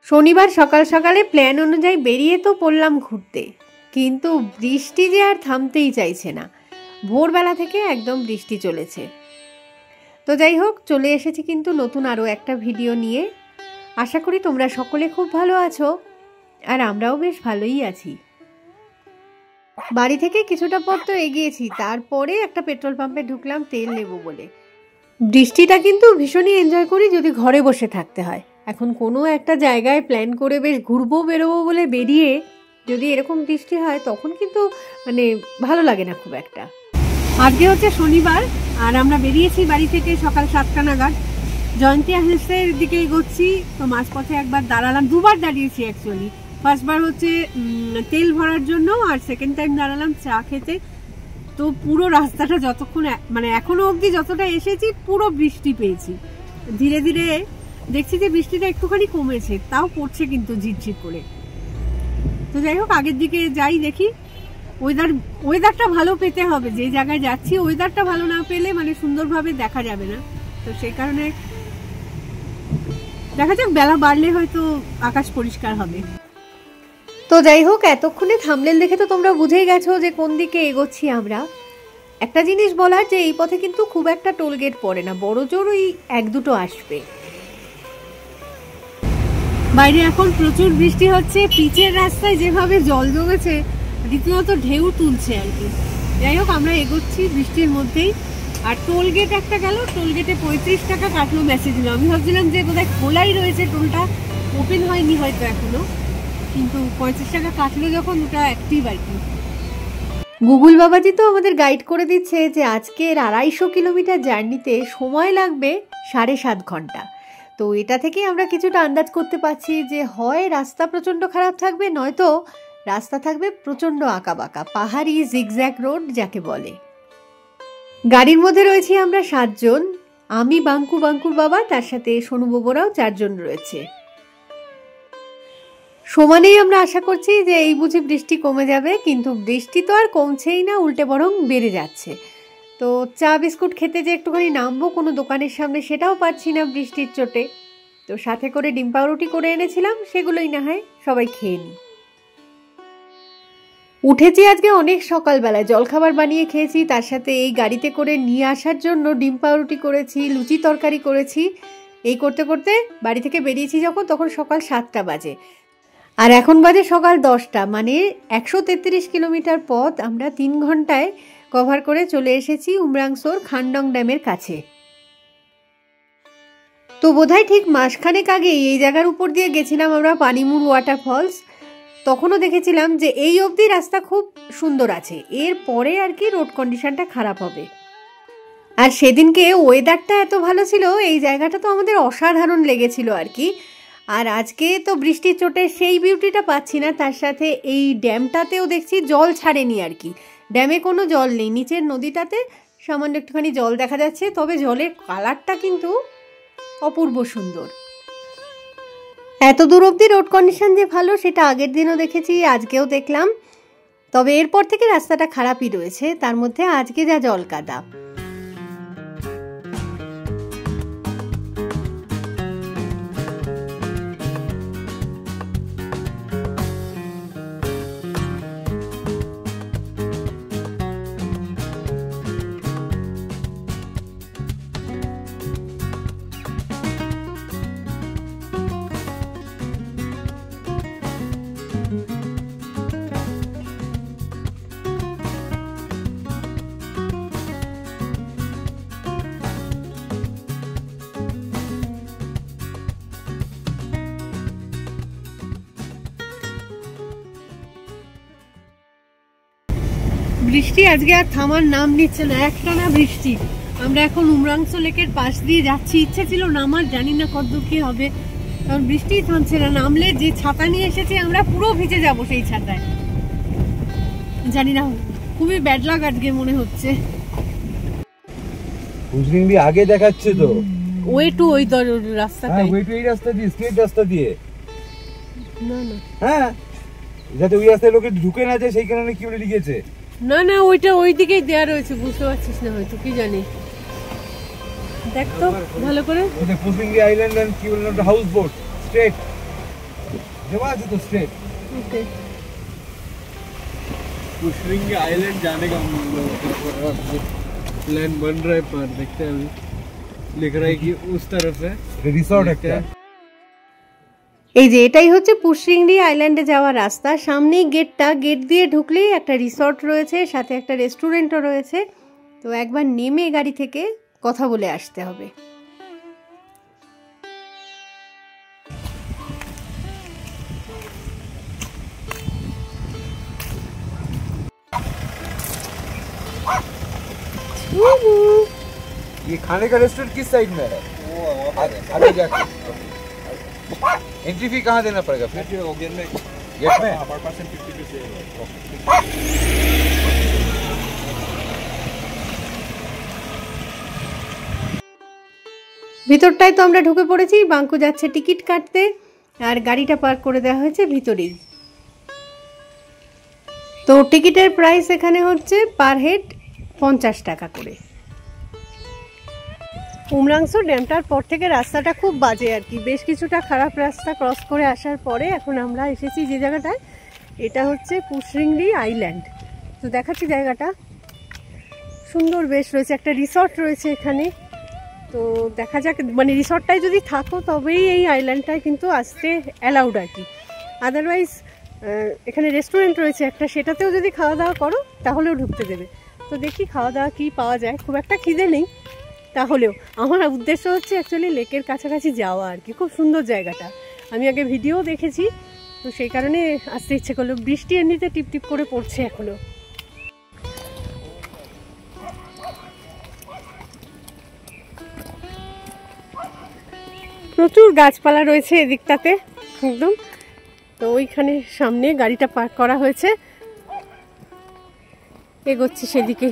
শনিবার সকাল সকালে প্ল্যান অনুযায়ী বেরিয়ে তো পড়লাম ঘুরতে, কিন্তু বৃষ্টি যে আর থামতেই চাইছে না। ভোরবেলা থেকে একদম বৃষ্টি চলেছে। তো যাই হোক, চলে এসেছি কিন্তু নতুন আরও একটা ভিডিও নিয়ে। আশা করি তোমরা সকলে খুব ভালো আছো, আর আমরাও বেশ ভালোই আছি। বাড়ি থেকে কিছুটা পথ তো এগিয়েছি, তারপরে একটা পেট্রোল পাম্পে ঢুকলাম তেল নেব বলে। বৃষ্টিটা কিন্তু ভীষণই এনজয় করি যদি ঘরে বসে থাকতে হয়। এখন কোনো একটা জায়গায় প্ল্যান করে বেশ ঘুরবো বেরোবো বলে বেরিয়ে যদি এরকম বৃষ্টি হয় তখন কিন্তু ভালো লাগে না খুব একটা। আজকে হচ্ছে শনিবার, আর আমরা বেরিয়েছি বাড়ি থেকে সকাল 7টা নাগাদ। জয়ন্তিয়া হিলসের দিকে এগোচ্ছি। তো মাঝপথে একবার দাঁড়ালাম, দুবার দাঁড়িয়েছি অ্যাকচুয়ালি। ফার্স্টবার হচ্ছে তেল ভরার জন্য, আর সেকেন্ড টাইম দাঁড়ালাম চা খেতে। তো পুরো রাস্তাটা যতক্ষণ এখনো অবধি যতটা এসেছি পুরো বৃষ্টি পেয়েছি। ধীরে ধীরে দেখছি যে বৃষ্টিটা একটুখানি কমেছে, তাও পড়ছে কিন্তু ঝিরঝির করে। তো যাই হোক, আগের দিকে যাই, দেখি ওয়েদারটা ভালো পেতে হবে। যে জায়গায় যাচ্ছি ওয়েদারটা ভালো না পেলে সুন্দরভাবে দেখা যাবে না। তো সেই কারণে দেখা যাক, বেলা বাড়লে হয়তো আকাশ পরিষ্কার হবে। তো যাই হোক, এতক্ষণে থাম্বনেল দেখে তো তোমরা বুঝেই গেছো যে কোন দিকে এগোচ্ছি আমরা। একটা জিনিস বলার, যে এই পথে কিন্তু খুব একটা টোলগেট পড়ে না, বড় জোর ওই 1-2 আসবে। বাইরে এখন প্রচুর বৃষ্টি হচ্ছে, পিচের রাস্তায় যেভাবে জল জমেছে রীতিমতো ঢেউ তুলছে আর কি। যাই হোক, আমরা এগোচ্ছি বৃষ্টির মধ্যেই। আর টোলগেট একটা গেল, টোলগেটে 35 টাকা কাটলো মেসেজ দিল। আমি ভাবছিলাম যে বোধহয় খোলাই রয়েছে, টোলটা ওপেন হয়নি হয়তো এখনো, কিন্তু 35 টাকা কাটলো যখন, ওটা অ্যাক্টিভ আর কি। গুগল বাবাজি তো আমাদের গাইড করে দিচ্ছে যে আজকের 250 কিলোমিটার জার্নিতে সময় লাগবে 7.5 ঘন্টা। তো এটা থেকে আমরা কিছুটা আন্দাজ করতে পারছি যে হয় রাস্তা প্রচণ্ড খারাপ থাকবে, নয়তো রাস্তা থাকবে প্রচণ্ড আঁকাবাঁকা, পাহাড়ি জিগজ্যাগ রোড যাকে বলে। গাড়ির মধ্যে রয়েছি আমরা 7 জন। আমি, বাঙ্কুর বাবা, তার সাথে সোনুবাবুরাও 4 জন রয়েছে। সমানেই আমরা আশা করছি যে এই বুঝি বৃষ্টি কমে যাবে, কিন্তু বৃষ্টি তো আর কমছেই না, উল্টে বরং বেড়ে যাচ্ছে। তো চা বিস্কুট খেতে যে একটুখানি নামবো কোনো দোকানের সামনে, সেটাও পাচ্ছি না বৃষ্টির চোটে। তো সাথে করে ডিম পাউরুটি করে এনেছিলাম, সেগুলোই না হয় সবাই খেয়ে নিই। উঠেছি আজকে অনেক সকালবেলায়, জলখাবার বানিয়ে খেয়েছি, তার সাথে এই গাড়িতে করে নিয়ে আসার জন্য ডিম পাউরুটি করেছি, লুচি তরকারি করেছি। এই করতে করতে বাড়ি থেকে বেরিয়েছি যখন, তখন সকাল 7টা বাজে, আর এখন বাজে সকাল 10টা। 133 কিলোমিটার পথ আমরা 3 ঘন্টায় কভার করে চলে এসেছি উমরাংসোর খানডং ড্যামের কাছে। তো বোধহয় ঠিক মাসখানেক আগে এই জায়গার উপর দিয়ে গেছিলাম আমরা পানিমুর ওয়াটারফলস। তখনও দেখেছিলাম যে এই অবধি রাস্তা খুব সুন্দর আছে, এর পরে আর কি রোড কন্ডিশনটা খারাপ হবে। আর সেদিনকে ওয়েদারটা এত ভালো ছিল, এই জায়গাটা তো আমাদের অসাধারণ লেগেছিল আর কি। আর আজকে তো বৃষ্টির চোটে সেই বিউটিটা পাচ্ছি না, তার সাথে এই ড্যামটাতেও দেখছি জল ছাড়েনি আর কি। ড্যামে কোনো জল নেই, নিচের নদীটাতে সামান্য একটুখানি জল দেখা যাচ্ছে, তবে জলের কালারটা কিন্তু অপূর্ব সুন্দর। এত দূর অবধি রোড কন্ডিশন যে ভালো সেটা আগের দিনও দেখেছি, আজকেও দেখলাম। তবে এরপর থেকে রাস্তাটা খারাপই রয়েছে, তার মধ্যে আজকে যা জল কাদা। বৃষ্টি আজকে আর থামার নাম নিচ্ছে না, একটানা বৃষ্টি। আমরা এখন উমরাংসো লেকের পাশ দিয়ে যাচ্ছি, ইচ্ছে ছিল নামার, জানি না কতদূর কি হবে, কারণ বৃষ্টি থামছে না। নামলে যে ছাতা নিয়ে এসেছি আমরা পুরো ভিজে যাব সেই ছাতায়, জানি না, খুবই ব্যাড লাক আজকে মনে হচ্ছে। আগে দেখাচ্ছে তো ওয়ে টু ওই রাস্তাটা, ওয়ে টু এই রাস্তা দিয়ে, স্ট্রেট রাস্তা দিয়ে, না না হ্যাঁ, যাতে ওই রাস্তায় লোকে ঢুকে না যায় সেই কারণে কি বলে লিখেছে। না না, ওইটা ওই দিকেই দেয়া রয়েছে, বুঝতে পারছিস না হয়তো, কি জানি। দেখ তো ভালো করে, ওটা পুসিংলি আইল্যান্ড এন্ড কি বললো, হাউস বোট স্ট্রেট। देवा जो तो स्ट्रेट ओके पुशरिंग आइलैंड जाने का प्लान बन रहा है, पर देखते हैं अभी। लिख रहा है कि उस तरफ है रिसोर्ट है। এই যে এটাই হচ্ছে পুশরিংরি আইল্যান্ডে যাওয়ার রাস্তা। সামনেই গেটটা, গেট দিয়ে ঢুকলেই একটা রিসর্ট রয়েছে, সাথে একটা রেস্টুরেন্টও রয়েছে। তো একবার নেমে গাড়ি থেকে কথা বলে আসতে হবে। ये खाने का रेस्टोरेंट किस साइड में है? आगे जाके एंट्री फी कहाँ देना पड़ेगा फिर? गेट में। ভিতরটায় তো আমরা ঢুকে পড়েছি। বাঙ্কু যাচ্ছে টিকিট কাটতে, আর গাড়িটা পার্ক করে দেওয়া হয়েছে ভিতরেই। তো টিকিটের প্রাইস এখানে হচ্ছে পার হেড 50 টাকা করে। উমরাংসো ড্যামটার পর থেকে রাস্তাটা খুব বাজে আর কি, বেশ কিছুটা খারাপ রাস্তা ক্রস করে আসার পরে এখন আমরা এসেছি যে জায়গাটায়, এটা হচ্ছে পুশরিংরি আইল্যান্ড। তো দেখাচ্ছি জায়গাটা, সুন্দর বেশ রয়েছে, একটা রিসর্ট রয়েছে এখানে। তো দেখা যাক, মানে রিসর্টটায় যদি থাকো তবেই এই আইল্যান্ডটায় কিন্তু আসতে অ্যালাউড আর কি, আদারওয়াইজ এখানে রেস্টুরেন্ট রয়েছে একটা, সেটাতেও যদি খাওয়া দাওয়া করো তাহলেও ঢুকতে দেবে। তো দেখি খাওয়া দাওয়া কী পাওয়া যায়, খুব একটা খিদে নেই, তাহলেও আমার উদ্দেশ্য হচ্ছে অ্যাকচুয়ালি লেকের কাছাকাছি যাওয়া আর কি। খুব সুন্দর জায়গাটা, আমি আগে ভিডিও দেখেছি, তো সেই কারণে আসতে ইচ্ছে করলো। বৃষ্টি এমনিতে টিপ টিপ করে পড়ছে এখনো। প্রচুর গাছপালা রয়েছে এদিকটাতে একদম। তো ওইখানে সামনে গাড়িটা পার্ক করা হয়েছে, এগোচ্ছি সেদিকে।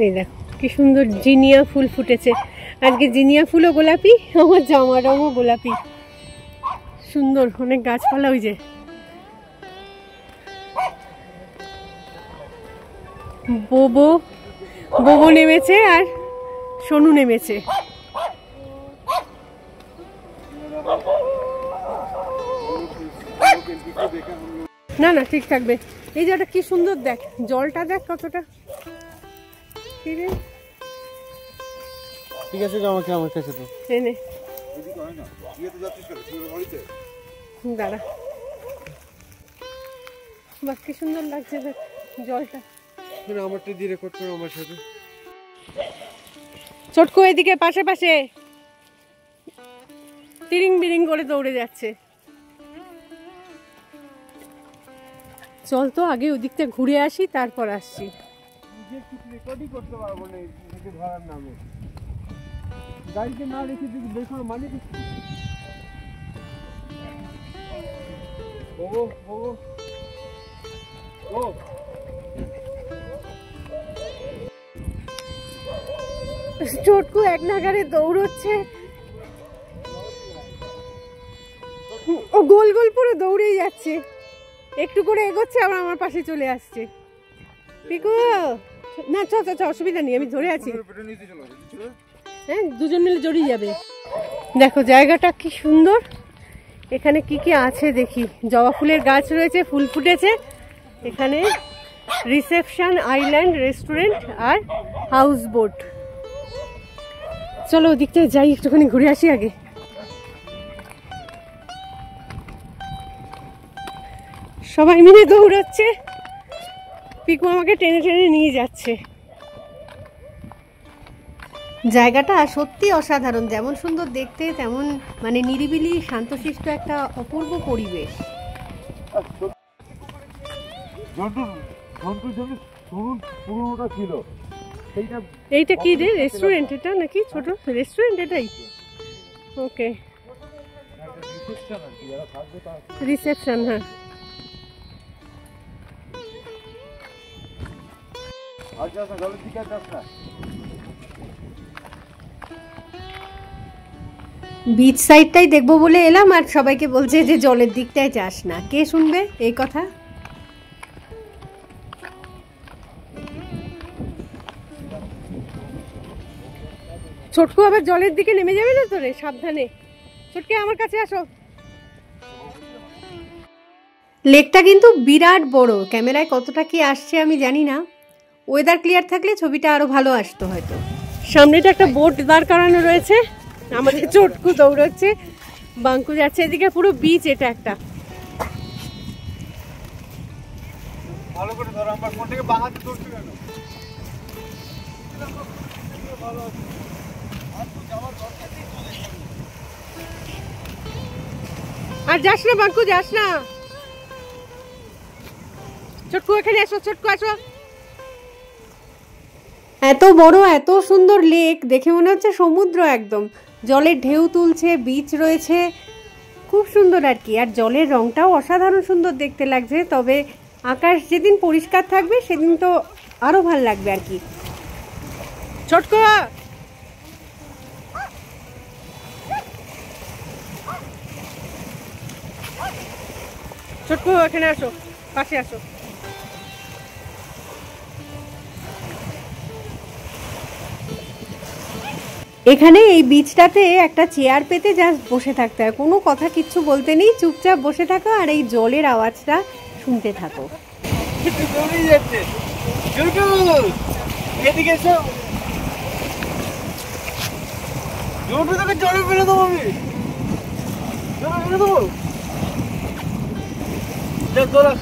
এই দেখো কি সুন্দর জিনিয়া ফুল ফুটেছে আজকে। জিনিয়া ফুলও গোলাপি, আমার জামা রঙও গোলাপি, সুন্দর অনেক গাছপালা। ওই যে বোবো বোবো নেমেছে আর সোনু নেমেছে। না না ঠিক থাকবে। এই জায়গাটা কি সুন্দর, দেখ জলটা দেখ কতটা। ঠিক আছে, আমাকে আমার কাছে তো এনে দাঁড়া, বাহ কি সুন্দর লাগছে দেখ জলটা। আমারটা দিয়ে রেকর্ড করো আমার সাথে। চটকো এদিকে পাশে পাশে তিরিং বিরিং করে দৌড়ে যাচ্ছে। চল তো আগে ওদিকটা ঘুরে আসি, তারপর আসছি। রেকর্ডই করতে পারবো না এদিকে ধরার নামে, গাড়িতে না রেখে দিকে দেখো মানে কি। ও ও ও চটকু এক নাগারে দৌড়চ্ছে, ও গোল গোল পুরো দৌড়েই যাচ্ছে, একটু করে এগোচ্ছে আবার আমার পাশে চলে আসছে। পিকু না চ চ, অসুবিধা নেই, আমি ধরে আছি। হ্যাঁ দুজন মিলে জড়িয়ে যাবে। দেখো জায়গাটা কি সুন্দর, এখানে কি কি আছে দেখি। জবা ফুলের গাছ রয়েছে, ফুল ফুটেছে এখানে। রিসেপশন আইল্যান্ড রেস্টুরেন্ট আর হাউস বোট। চলো ওদিকটা যাই, একটুখানি ঘুরে আসি আগে। সবাই মিলে দৌড়াচ্ছে, পিকু আমাকে টেনে টেনে নিয়ে যাচ্ছে। জায়গাটা সত্যি অসাধারণ, যেমন সুন্দর দেখতে তেমন মানে নিরিবিলি শান্তশিষ্ট একটা অপূর্ব পরিবেশ। এইটা কি রে, রেস্টুরেন্ট এটা নাকি ছোট রেস্টুরেন্ট? এটাই ওকে, রিসেপশন। হ্যাঁ বিচ সাইডটাই দেখবো বলে এলাম, আর সবাইকে বলছে যে জলের দিকটায় যাস না। কে শুনবে এই কথা? ছোটকু আবার জলের দিকে নেমে যাবে না তোরে, সাবধানে। ছোটকে আমার কাছে আসো। লেকটা কিন্তু বিরাট বড়, ক্যামেরায় কতটা কি আসছে আমি জানি না। ওয়েদার ক্লিয়ার থাকলে ছবিটা আরো ভালো আসতো হয়তো। সামনেটা একটা বোট দাঁড় করানো রয়েছে, আমাদের ছোটকু দৌড়চ্ছে, বাঙ্কু যাচ্ছে এদিকে। পুরো বিচ এটা একটা। ভালো করে ধরো, আমার ফোন থেকে বাহাতে ধরতে কেন? আর যাস না বাঙ্কু, যাস না। ছোটকু এখানে এসো, ছোটকু আসো। এত বড় এত সুন্দর লেক, দেখে মনে হচ্ছে সমুদ্র একদম। জলের ঢেউ তুলছে, বিচ রয়েছে, খুব সুন্দর আর কি। আর জলের রংটাও অসাধারণ সুন্দর দেখতে লাগছে। তবে আকাশ যেদিন পরিষ্কার থাকবে সেদিন তো আরো ভালো লাগবে আর কি। ছোটকু ছোটকু এখানে আসো, পাশে আসো। এখানে এই বিচটাতে একটা চেয়ার পেতে জাস্ট বসে থাকতে হয়, কোনো কথা কিচ্ছু বলতে নেই, চুপচাপ বসে থাকো আর এই জলের আওয়াজটা শুনতে থাকো। এদিকে এসো, জোটু তোকে জলে ফেলে দেবো আমি, জলে ফেলে দেবো। দেখ তোরা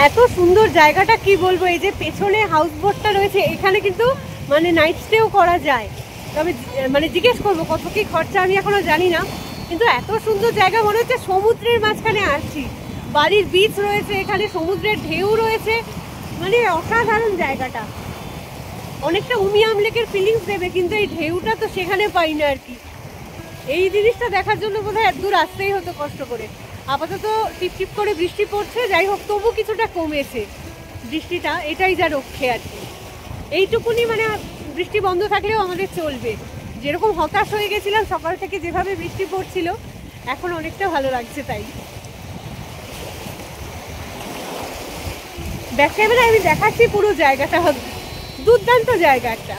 এত সুন্দর জায়গাটা কি বলবো। এই যে পেছনে হাউস বোটটা রয়েছে, এখানে কিন্তু মানে নাইট স্টেও করা যায়। তবে মানে জিজ্ঞেস করবো কত কি খরচা, আমি এখনো জানি না। কিন্তু এত সুন্দর জায়গা, মনে হচ্ছে সমুদ্রের মাঝখানে আসছি। বাড়ির বিচ রয়েছে, এখানে সমুদ্রের ঢেউ রয়েছে, মানে অসাধারণ জায়গাটা। অনেকটা উমিয়াম লেকের ফিলিংস দেবে, কিন্তু এই ঢেউটা তো সেখানে পাই না আর কি। এই জিনিসটা দেখার জন্য বোধহয় এত দূর আসতেই হতো কষ্ট করে। আপাতত টিপটিপ করে বৃষ্টি পড়ছে, যাই হোক তবু কিছুটা কমেছে বৃষ্টিটা, এটাই যা রক্ষে আর কি। এইটুকুনি মানে বৃষ্টি বন্ধ থাকলেও আমাদের চলবে। যেরকম হতাশ হয়ে গেছিলাম সকাল থেকে যেভাবে বৃষ্টি পড়ছিল, এখন অনেকটা ভালো লাগছে। তাই ব্যাক ক্যামেরায় আমি দেখাচ্ছি পুরো জায়গাটা, দুর্দান্ত জায়গা একটা।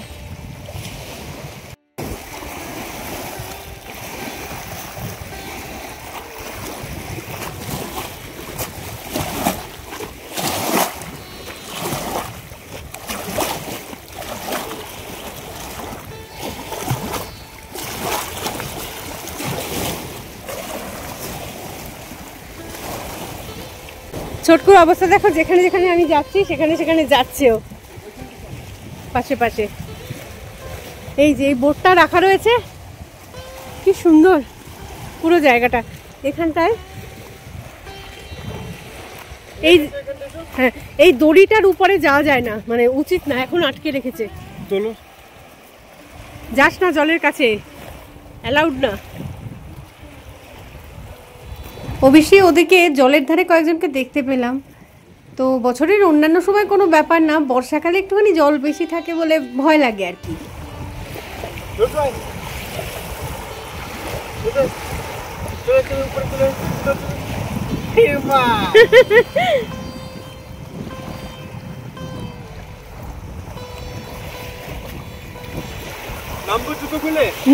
ছোটকুর অবস্থা দেখো, যেখানে যেখানে আমি যাচ্ছি সেখানে সেখানে যাচ্ছেও পাশে পাশে। এই যে এই বোটটা রাখা রয়েছে, কি সুন্দর পুরো জায়গাটা। এখানটায় এই হ্যাঁ, এই দড়িটার উপরে যাওয়া যায় না, মানে উচিত না, এখন আটকে রেখেছে। চলো, যাস না জলের কাছে, অ্যালাউড না। অবশ্যই ওদিকে জলের ধারে কয়েকজনকে দেখতে পেলাম। তো বছরের অন্যান্য সময় কোনো ব্যাপার না, বর্ষাকালে একটুখানি জল বেশি থাকে বলে ভয় লাগে আর কি।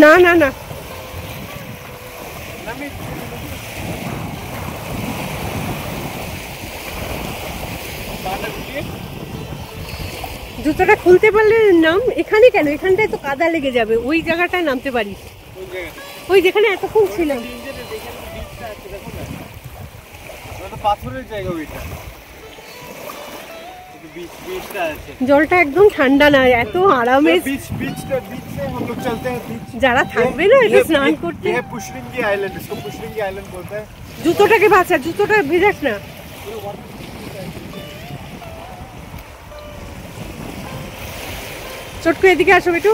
না না না না, জুতোটা খুলতে পারলে নাম। এখানে কেন, এখানটায় তো কাদা লেগে যাবে, ওই জায়গাটায় নামতে পারিস, ওই যেখানে এতক্ষণ ছিলাম। পাথরের জায়গা ওইটা, জলটা একদম ঠান্ডা না, এত আরামে। যারা থাকবে না এটা স্নান করতে, জুতোটাকে বাঁচা, জুতোটা ভেজাস না। চটকু এদিকে আসো একটু।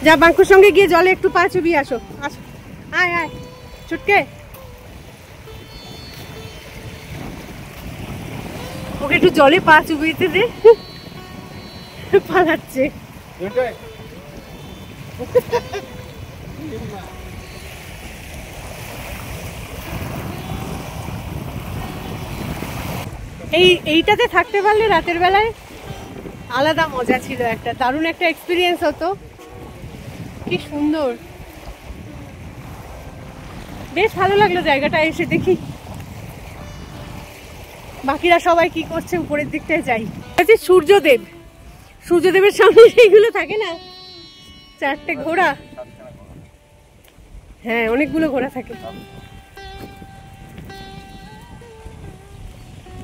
যা বাঙ্কুর সঙ্গে গিয়ে জলে একটু পা চুবিয়ে আসো। আসো, আয় আয় চুটকে, ওকে একটু জলে পা চুবিয়েতে দে, পালাচ্ছে। এইটাতে থাকতে পারলে রাতের বেলায় আলাদা মজা ছিল, একটা দারুণ একটা এক্সপিরিয়েন্স হতো। কি সুন্দর, বেশ ভালো লাগলো জায়গাটা এসে। দেখি বাকিরা সবাই কি করছে, উপরের দিকটায় যাই। সূর্যদেব, সূর্যদেবের সামনে সেইগুলো থাকে না, 4টে ঘোড়া, হ্যাঁ অনেকগুলো ঘোড়া থাকে।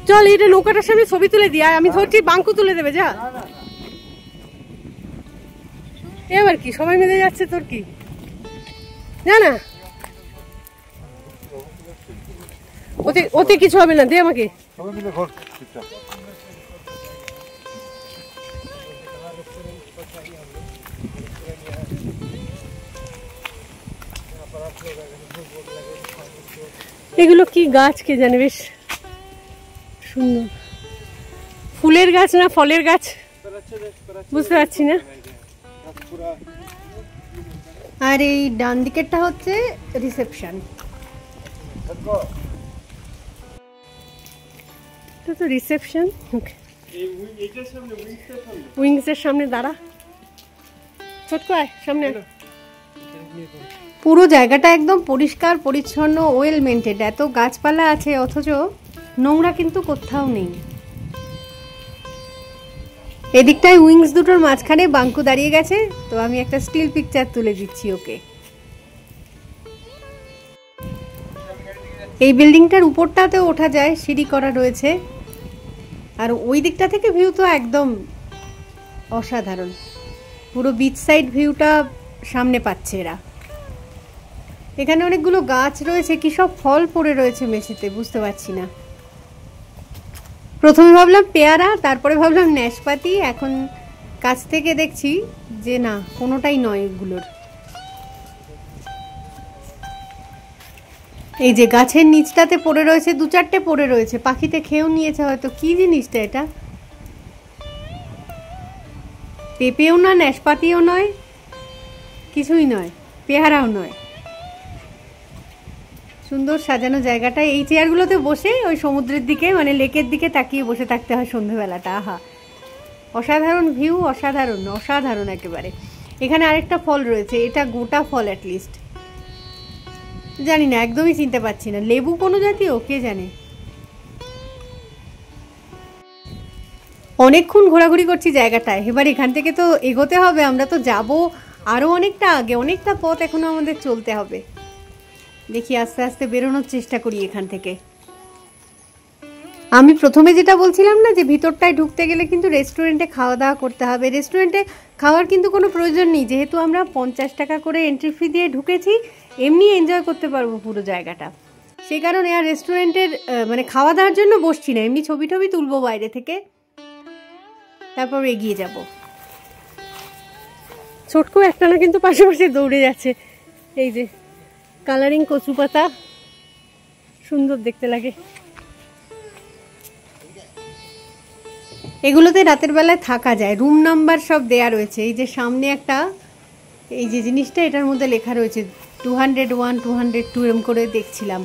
চল এটা নৌকাটার সামনে ছবি তুলে দিয়া, আমি ধরছি বাঙ্কু তুলে দেবে। যা এবার কি সবাই মিলে যাচ্ছে, তোর কি না না, ওতে ওতে কিছু হবে না, দে আমাকে। এগুলো কি গাছ কে জানে, বেশ সুন্দর। ফুলের গাছ না ফলের গাছ বুঝতে পারছি না। আর এই ডান দিকেরটা হচ্ছে রিসেপশন। এটা তো রিসেপশন। উইংস এর সামনে দাঁড়া, ছোট্ট আয় সামনে। পুরো জায়গাটা একদম পরিষ্কার পরিচ্ছন্ন, ওয়েল মেনটেন্ড। এত গাছপালা আছে অথচ নোংরা কিন্তু কোথাও নেই। এদিকটায় উইংস দুটোর মাঝখানে বাঙ্কু দাঁড়িয়ে গেছে, তো আমি একটা স্টিল পিকচার তুলে দিচ্ছি ওকে। এই বিল্ডিংটার উপরটাতেও ওঠা যায়, সিঁড়ি করা রয়েছে। আর ওই দিকটা থেকে ভিউ তো একদম অসাধারণ, পুরো বিচ সাইড ভিউটা সামনে পাচ্ছে এরা। এখানে অনেকগুলো গাছ রয়েছে, কি সব ফল পড়ে রয়েছে মেঝেতে বুঝতে পারছি না। প্রথমে ভাবলাম পেয়ারা, তারপরে ভাবলাম নাশপাতি, এখন কাছ থেকে দেখছি যে না, কোনোটাই নয় এগুলোর। এই যে গাছের নিচটাতে পড়ে রয়েছে, 2-4টে পড়ে রয়েছে, পাখিতে খেয়েও নিয়েছে হয়তো। কি জিনিসটা এটা? পেঁপেও না, নাশপাতিও নয়, কিছুই নয়, পেয়ারাও নয়। সুন্দর সাজানো জায়গাটা। এই চেয়ারগুলোতে বসে ওই সমুদ্রের দিকে, মানে লেকের দিকে তাকিয়ে বসে থাকতে হয় সন্ধ্যেবেলাটা। আহা, অসাধারণ ভিউ, অসাধারণ অসাধারণ একেবারে। এখানে আরেকটা ফল রয়েছে, এটা গোটা ফল অ্যাটলিস্ট, জানি না, একদমই চিনতে পারছি না। লেবু কোনো জাতীয়, কে জানে। অনেকক্ষণ ঘোরাঘুরি করছি জায়গাটায়, এবার এখান থেকে তো এগোতে হবে। আমরা তো যাব আরও অনেকটা আগে, অনেকটা পথ এখনো আমাদের চলতে হবে। দেখি আস্তে আস্তে বেরোনোর চেষ্টা করি এখান থেকে। আমি প্রথমে যেটা বলছিলাম না, যে ভিতরটায় ঢুকতে গেলে কিন্তু রেস্টুরেন্টে খাওয়া দাওয়া করতে হবে। রেস্টুরেন্টে খাওয়ার কিন্তু কোনো প্রয়োজন নেই, যেহেতু আমরা 50 টাকা করে এন্ট্রি ফি দিয়ে ঢুকেছি, এমনি এনজয় করতে পারবো পুরো জায়গাটা। সেই কারণে আর রেস্টুরেন্টের মানে খাওয়া দাওয়ার জন্য বসছি না, এমনি ছবি টবি তুলবো বাইরে থেকে, তারপর এগিয়ে যাব। ছোটকু একটা না কিন্তু পাশে পাশে দৌড়ে যাচ্ছে। এই যে কালারিং কচু পাতা, সুন্দর দেখতে লাগে। এগুলোতে রাতের বেলায় থাকা যায়, রুম নাম্বার সব দেয়া রয়েছে। এই যে সামনে একটা, এই যে জিনিসটা, এটার মধ্যে লেখা রয়েছে 201, 202 এরকম করে দেখছিলাম।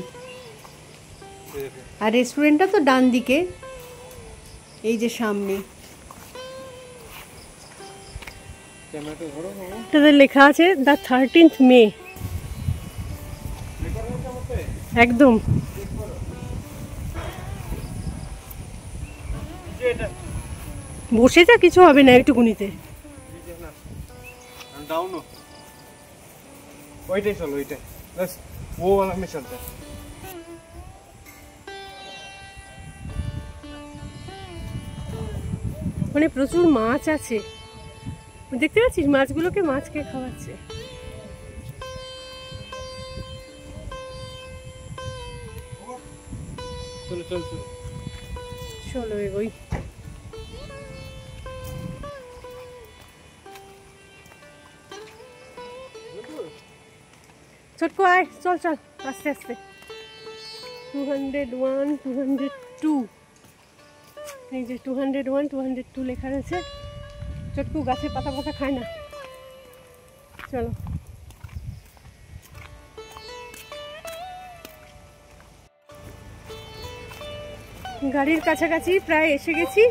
আর রেস্টুরেন্টটা তো ডান দিকে, এই যে সামনে এটাতে লেখা আছে দ্য 13th মে। একদম বসে যা, কিছু হবে না একটুকুনিতে। ওইটাই চলো, ওইটাই बस वो वाला में चलते हैं। মানে প্রচুর মাছ আছে, দেখতে পাচ্ছিস মাছগুলোকে, মাছকে খাওয়াচ্ছে। চলো চলো চলো, চলো এগোই। ছোটকু আয়, চল চল আস্তে আস্তে। 201, 202, এই যে 201, 202 লেখা রয়েছে। ছোটকু গাছে পাতা পাতা খায় না, চলো। গাড়ির কাছাকাছি প্রায় এসে গেছি।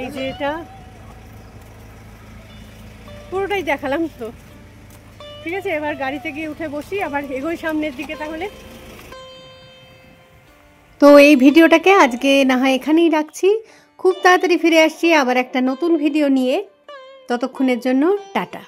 এই যে এটা পুরোটাই দেখালাম তো, ঠিক আছে। এবার গাড়িতে গিয়ে উঠে বসি, আবার এগোই সামনের দিকে তাহলে। তো এই ভিডিওটাকে আজকে না হয় এখানেই রাখছি। খুব তাড়াতাড়ি ফিরে আসছি আবার একটা নতুন ভিডিও নিয়ে। ততক্ষণের জন্য টাটা।